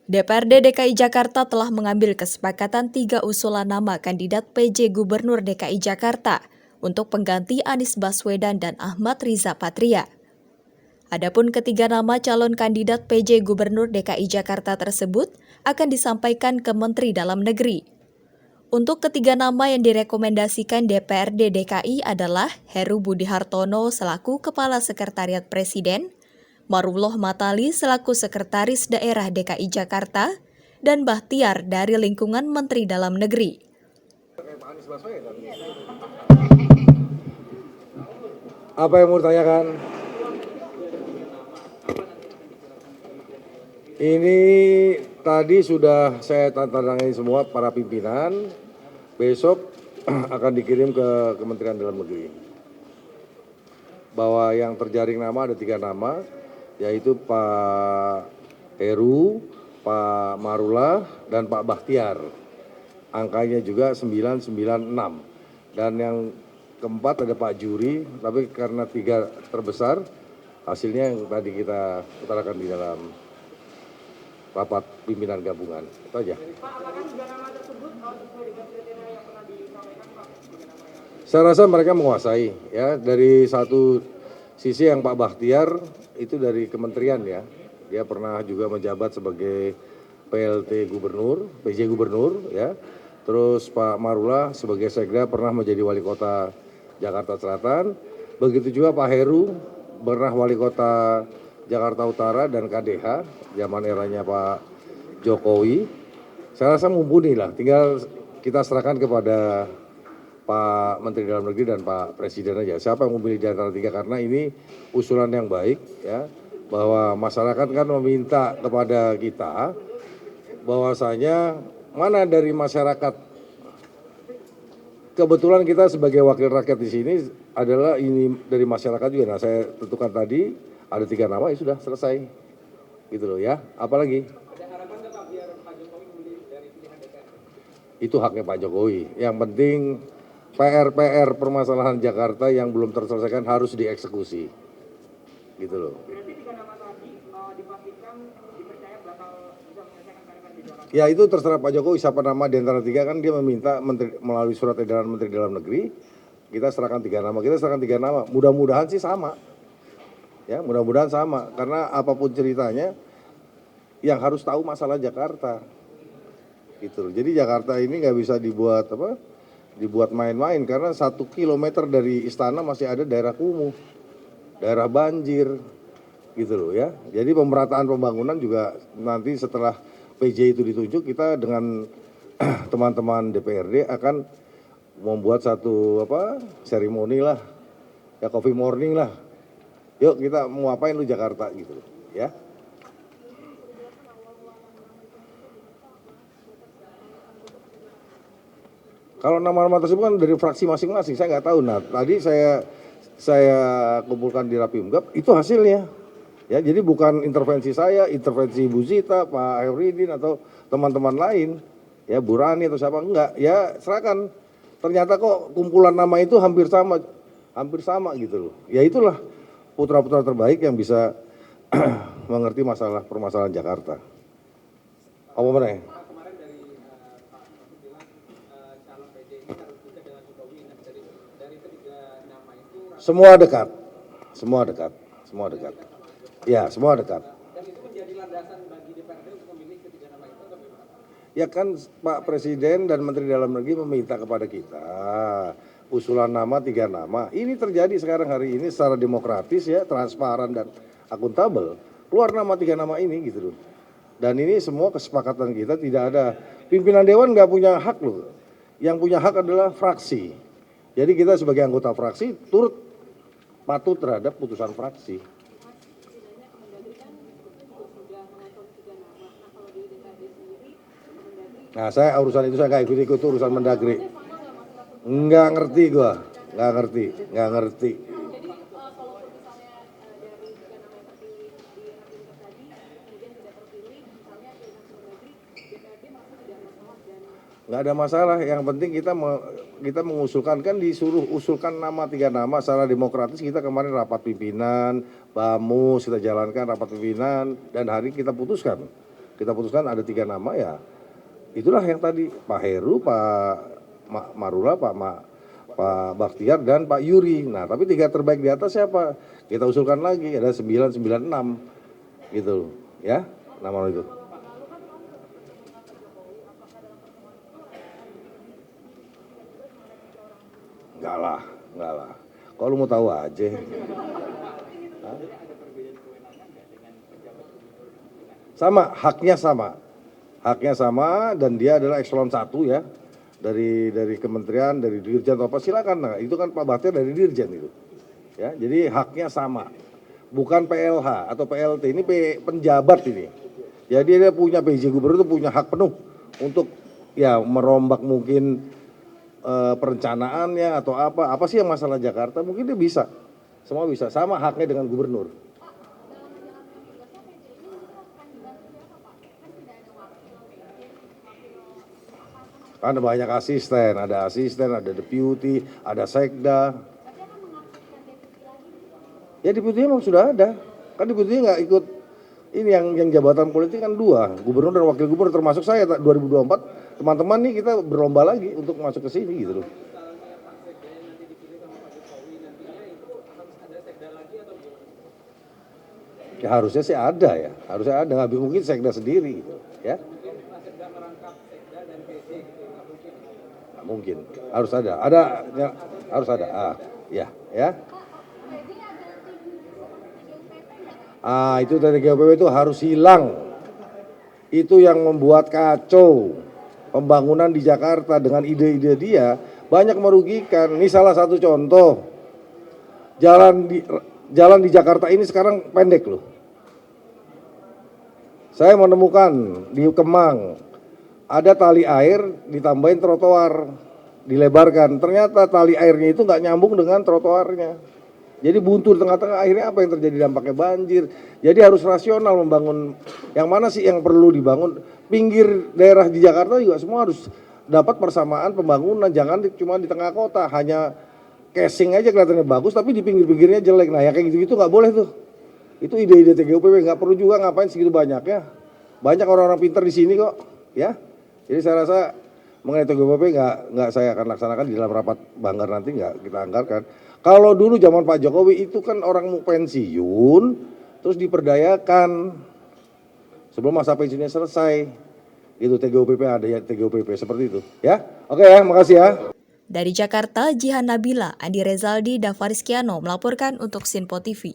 DPRD DKI Jakarta telah mengambil kesepakatan 3 usulan nama kandidat PJ Gubernur DKI Jakarta untuk pengganti Anies Baswedan dan Ahmad Riza Patria. Adapun ketiga nama calon kandidat PJ Gubernur DKI Jakarta tersebut akan disampaikan ke Menteri Dalam Negeri. Untuk ketiga nama yang direkomendasikan DPRD DKI adalah Heru Budi Hartono selaku Kepala Sekretariat Presiden, Marullah Matali selaku Sekretaris Daerah DKI Jakarta, dan Bahtiar dari lingkungan Menteri Dalam Negeri. Apa yang mau ditanyakan? Ini tadi sudah saya tantangin semua para pimpinan, besok akan dikirim ke Kementerian Dalam Negeri. Bahwa yang terjaring nama ada 3 nama, yaitu Pak Heru, Pak Marullah, dan Pak Bahtiar. Angkanya juga 996. Dan yang keempat ada Pak Juri, tapi karena 3 terbesar, hasilnya yang tadi kita utarakan di dalam rapat pimpinan gabungan. Itu aja. Pak, apakah 3 nama tersebut sesuai dengan kriteria yang pernah disampaikan, Pak? Saya rasa mereka menguasai, ya. Dari satu sisi yang Pak Bahtiar itu dari kementerian, ya. Dia pernah juga menjabat sebagai PLT Gubernur, PJ Gubernur, ya. Terus Pak Marullah sebagai Sekda pernah menjadi wali kota Jakarta Selatan. Begitu juga Pak Heru pernah wali kota Jakarta Utara dan KDH zaman eranya Pak Jokowi. Saya rasa mumpuni lah, tinggal kita serahkan kepada Pak Menteri Dalam Negeri dan Pak Presiden aja. Siapa yang memilih di antara 3, karena ini usulan yang baik, ya, bahwa masyarakat kan meminta kepada kita bahwasanya mana dari masyarakat, kebetulan kita sebagai wakil rakyat di sini adalah ini dari masyarakat juga. Nah, saya tentukan tadi ada 3 nama, ya sudah selesai, gitu loh, ya. Apalagi? Ada harapan nggak, Pak, biar Pak Jokowi memilih dari pilihan DPR? Itu haknya Pak Jokowi. Yang penting PR permasalahan Jakarta yang belum terselesaikan harus dieksekusi, gitu loh. Berarti 3 nama tadi dipastikan dipercaya bakal bisa menyelesaikan keadaan di Jakarta? Ya itu terserah Pak Jokowi siapa nama di antara 3, kan dia meminta melalui surat edaran Menteri Dalam Negeri, kita serahkan 3 nama, mudah-mudahan sih sama. Ya, mudah-mudahan sama, karena apapun ceritanya yang harus tahu masalah Jakarta. Gitu. Jadi Jakarta ini nggak bisa dibuat main-main, karena 1 kilometer dari istana masih ada daerah kumuh, daerah banjir, gitu loh, ya. Jadi pemerataan pembangunan juga nanti setelah PJ itu ditunjuk, kita dengan teman-teman DPRD akan membuat satu seremoni lah, ya, coffee morning lah. Yuk kita mau apain lu Jakarta, gitu loh, ya. Kalau nama-nama tersebut kan dari fraksi masing-masing, saya nggak tahu. Nah, tadi saya kumpulkan di Rapimgab, itu hasilnya. Ya, jadi bukan intervensi saya, intervensi Bu Zita, Pak Heridin atau teman-teman lain, ya, Bu Rani atau siapa, enggak. Ya, serahkan. Ternyata kok kumpulan nama itu hampir sama gitu loh. Ya itulah putra-putra terbaik yang bisa mengerti permasalahan Jakarta. Apa mana ya? Kemarin dari Pak Jokowi bilang calon PJ ini harus juga dengan Jokowi. Nah, dari ketiga nama itu Semua dekat. Ya, semua dekat. dan itu menjadi landasan bagi DPRD untuk memilih ketiga nama itu atau bagaimana? Ya kan Pak Presiden dan Menteri Dalam Negeri meminta kepada kita usulan nama 3 nama. Ini terjadi sekarang hari ini secara demokratis, ya, transparan dan akuntabel. Keluar nama 3 nama ini, gitu loh. Dan ini semua kesepakatan kita, tidak ada pimpinan dewan nggak punya hak loh. Yang punya hak adalah fraksi. Jadi kita sebagai anggota fraksi turut patuh terhadap putusan fraksi. Nah, saya urusan itu saya nggak ikut urusan Mendagri. Nggak ngerti gua, nggak ngerti. Jadi kalau misalnya dari 3 nama yang tadi di Rapimgab tadi kemudian tidak terpilih, misalnya di Mendagri, DPRD merasa tidak masalah dan Nggak ada masalah, yang penting kita mengusulkan, kan disuruh usulkan nama 3 nama secara demokratis. Kita kemarin rapat pimpinan, Bamus kita jalankan rapat pimpinan dan hari kita putuskan kita putuskan ada 3 nama ya. Itulah yang tadi Pak Heru, Pak Marula, Pak Bakhtiar dan Pak Yuri. Nah, tapi 3 terbaik di atas siapa? Kita usulkan lagi ada 996 gitu ya, nama itu. Enggak lah. Kalau lu mau tahu aja. Sama, haknya sama dan dia adalah eselon 1 ya. Dari kementerian, dari dirjen atau apa silakan. Nah, itu kan Pak Bakhtiar dari dirjen itu. Ya, jadi haknya sama. Bukan PLH atau PLT, ini penjabat ini. Jadi dia punya PJ Gubernur itu punya hak penuh untuk ya merombak mungkin perencanaannya atau apa sih yang masalah Jakarta, mungkin dia bisa. Semua bisa, sama haknya dengan gubernur. Kan banyak asisten, ada deputi, ada sekda. Ya deputinya memang sudah ada. Kan deputinya nggak ikut, ini yang jabatan politik kan 2, gubernur dan wakil gubernur, termasuk saya 2024. Teman-teman nih kita berlomba lagi untuk masuk ke sini gitu loh. Ya harusnya sih ada ya, nggak mungkin sekda sendiri gitu ya. Nggak mungkin, harus ada ya, harus ada. Ya. Itu dari TGOPW itu harus hilang. Itu yang membuat kacau pembangunan di Jakarta dengan ide-ide dia banyak merugikan. Ini salah satu contoh. Jalan di Jakarta ini sekarang pendek loh. Saya menemukan di Kemang ada tali air ditambahin trotoar, dilebarkan. Ternyata tali airnya itu nggak nyambung dengan trotoarnya. Jadi buntu di tengah-tengah, akhirnya apa yang terjadi, dampaknya banjir. Jadi harus rasional membangun, yang mana sih yang perlu dibangun. Pinggir daerah di Jakarta juga semua harus dapat persamaan pembangunan, jangan cuma di tengah kota, hanya casing aja kelihatannya bagus tapi di pinggir-pinggirnya jelek. Nah ya kayak gitu-gitu nggak boleh tuh. Itu ide-ide TGOPW, nggak perlu juga ngapain segitu banyaknya. Banyak orang-orang pintar di sini kok ya. Jadi saya rasa mengenai TGOPW nggak saya akan laksanakan di dalam rapat Banggar nanti, nggak kita anggarkan. Kalau dulu zaman Pak Jokowi itu kan orang mau pensiun, terus diperdayakan sebelum masa pensiunnya selesai. Itu TGOPP, ada ya TGOPP seperti itu. Ya, oke ya, makasih ya. Dari Jakarta, Jihan Nabila, Andi Rezaldi, Davaris Kiano melaporkan untuk Sinpo TV.